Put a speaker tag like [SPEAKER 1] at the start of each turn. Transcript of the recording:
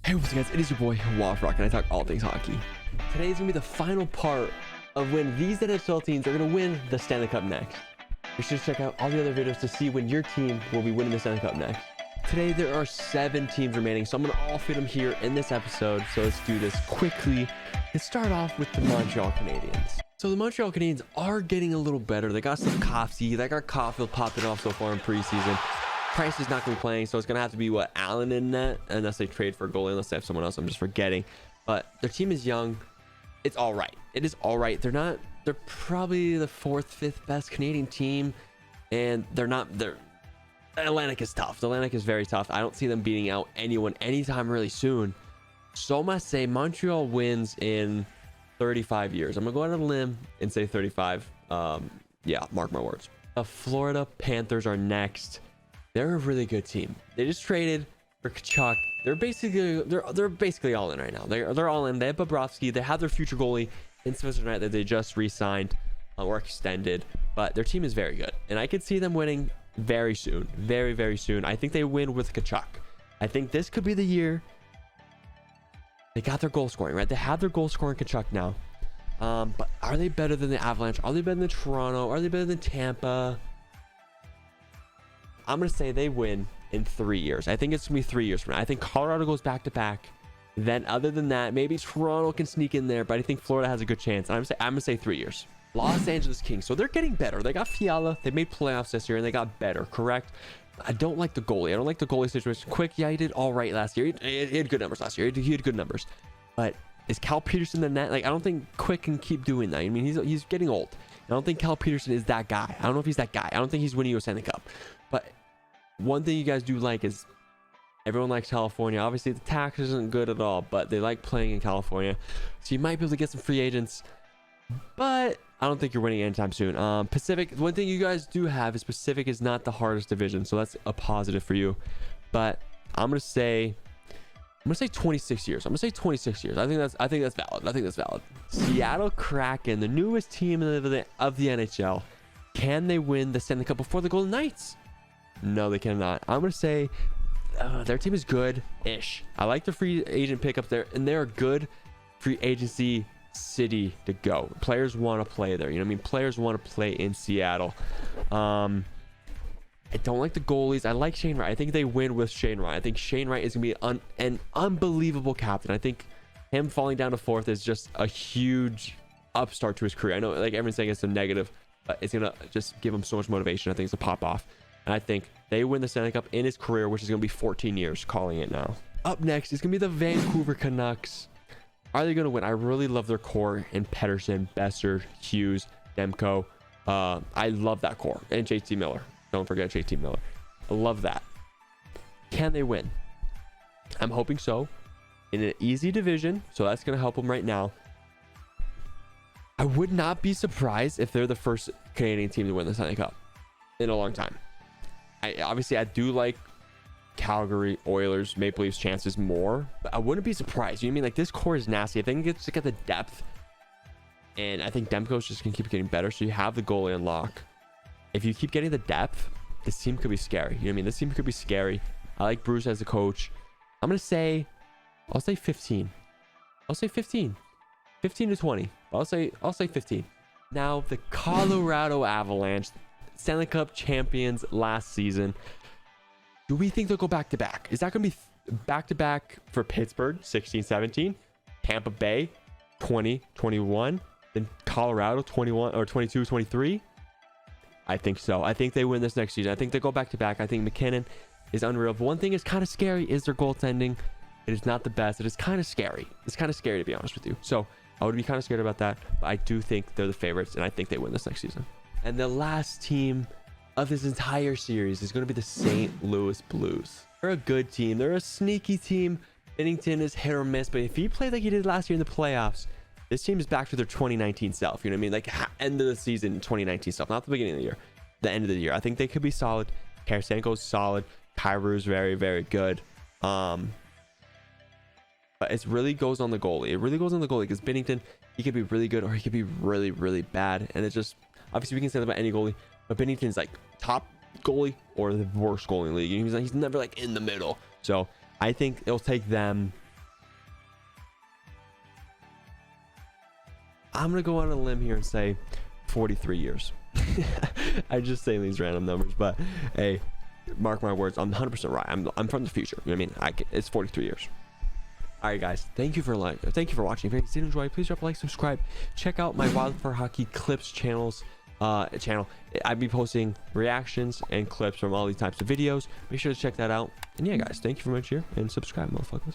[SPEAKER 1] Hey, what's up guys, it is your boy Rock, and I talk all things hockey. Today is going to be the final part of when these NHL teams are going to win the Stanley Cup next. Be sure to check out all the other videos to see when your team will be winning the Stanley Cup next. Today there are 7 teams remaining, so I'm going to all fit them here in this episode. So let's do this quickly. Let's start off with the Montreal Canadiens. So the Montreal Canadiens are getting a little better. They got some Coffey, they got Caulfield popping off so far in preseason. Price is not going to be playing, so it's going to have to be Allen in net, unless they trade for a goalie, unless they have someone else. I'm just forgetting. But their team is young. It's all right. It is all right. They're probably the 4th, 5th best Canadian team, and the Atlantic is tough. The Atlantic is very tough. I don't see them beating out anyone anytime really soon. So I must say Montreal wins in 35 years. I'm going to go out on a limb and say 35. Yeah, mark my words. The Florida Panthers are next. They're a really good team. They just traded for Kachuk. They're basically all in right now. They're all in. They have Bobrovsky. They have their future goalie in Spencer Knight that they just re-signed or extended. But their team is very good, and I could see them winning very soon, very, very soon. I think they win with Kachuk. I think this could be the year. They got their goal scoring right. They have their goal scoring Kachuk now. But are they better than the Avalanche? Are they better than Toronto? Are they better than Tampa? I'm going to say they win in 3 years. I think it's going to be 3 years from now. I think Colorado goes back to back. Then other than that, maybe Toronto can sneak in there, but I think Florida has a good chance. I'm going to say 3 years. Los Angeles Kings. So they're getting better. They got Fiala. They made playoffs this year and they got better, correct? I don't like the goalie. I don't like the goalie situation. Quick, yeah, he did all right last year. He had good numbers last year. He had good numbers. But is Cal Peterson the net? Like, I don't think Quick can keep doing that. I mean, he's getting old. I don't think Cal Peterson is that guy. I don't know if he's that guy. I don't think he's winning you a Stanley Cup. But one thing you guys do like is everyone likes California. Obviously, the tax isn't good at all, but they like playing in California. So you might be able to get some free agents, but I don't think you're winning anytime soon. Pacific, one thing you guys do have is Pacific is not the hardest division, so that's a positive for you. But I'm gonna say 26 years. I'm gonna say 26 years. I think that's valid. Seattle Kraken, the newest team of the NHL. Can they win the Stanley Cup before the Golden Knights? No, they cannot. I'm going to say their team is good-ish. I like the free agent pickup there, and they're a good free agency city to go. Players want to play there. You know what I mean? Players want to play in Seattle. I don't like the goalies. I like Shane Wright. I think they win with Shane Wright. I think Shane Wright is going to be an unbelievable captain. I think him falling down to 4th is just a huge upstart to his career. I know like everyone's saying it's a negative, but it's going to just give him so much motivation. I think it's a pop off. And I think they win the Stanley Cup in his career, which is going to be 14 years, calling it now. Up next is going to be the Vancouver Canucks. Are they going to win? I really love their core in Pettersson, Besser, Hughes, Demko. I love that core. And JT Miller. Don't forget JT Miller. I love that. Can they win? I'm hoping so. In an easy division, so that's going to help them right now. I would not be surprised if they're the first Canadian team to win the Stanley Cup in a long time. I do like Calgary, Oilers, Maple Leafs chances more, but I wouldn't be surprised. You know what I mean? Like, this core is nasty. I think it gets to get the depth, and I think Demko's just gonna keep getting better. So you have the goalie unlock. If you keep getting the depth, this team could be scary. You know what I mean? This team could be scary. I like Bruce as a coach. I'll say 15. I'll say 15 to 20. I'll say 15. Now the Colorado Avalanche, Stanley Cup champions last season. Do we think they'll go back to back? Is that going to be back to back for Pittsburgh 16-17, Tampa Bay 20-21, then Colorado 21 or 22-23? I think so. I think they win this next season. I think they go back to back. I think McKinnon is unreal. But one thing is kind of scary is their goaltending. It is not the best. It is kind of scary. It's kind of scary, to be honest with you. So I would be kind of scared about that. But I do think they're the favorites, and I think they win this next season. And the last team of this entire series is going to be the St. Louis Blues. They're a good team. They're a sneaky team. Binnington is hit or miss, but if he played like he did last year in the playoffs, this team is back to their 2019 self. You know what I mean? Like end of the season 2019 self, not the beginning of the year, the end of the year. I think they could be solid. Tarasenko's solid. Kyrou's very, very good. But it really goes on the goalie. It really goes on the goalie because Binnington, he could be really good or he could be really, really bad. And it's just, obviously we can say that about any goalie, but Binnington's like top goalie or the worst goalie in the league. He's never like in the middle. So I think it'll take them I'm gonna go on a limb here and say 43 years. I just say these random numbers, but hey, mark my words, I'm 100% right. I'm from the future. You know what I mean? It's 43 years. All right, guys. Thank you for watching. If you did enjoy, please drop a like, subscribe. Check out my Wildfire Hockey Clips channel. I'd be posting reactions and clips from all these types of videos. Make sure to check that out. And yeah, guys, thank you very much here, and subscribe, motherfuckers.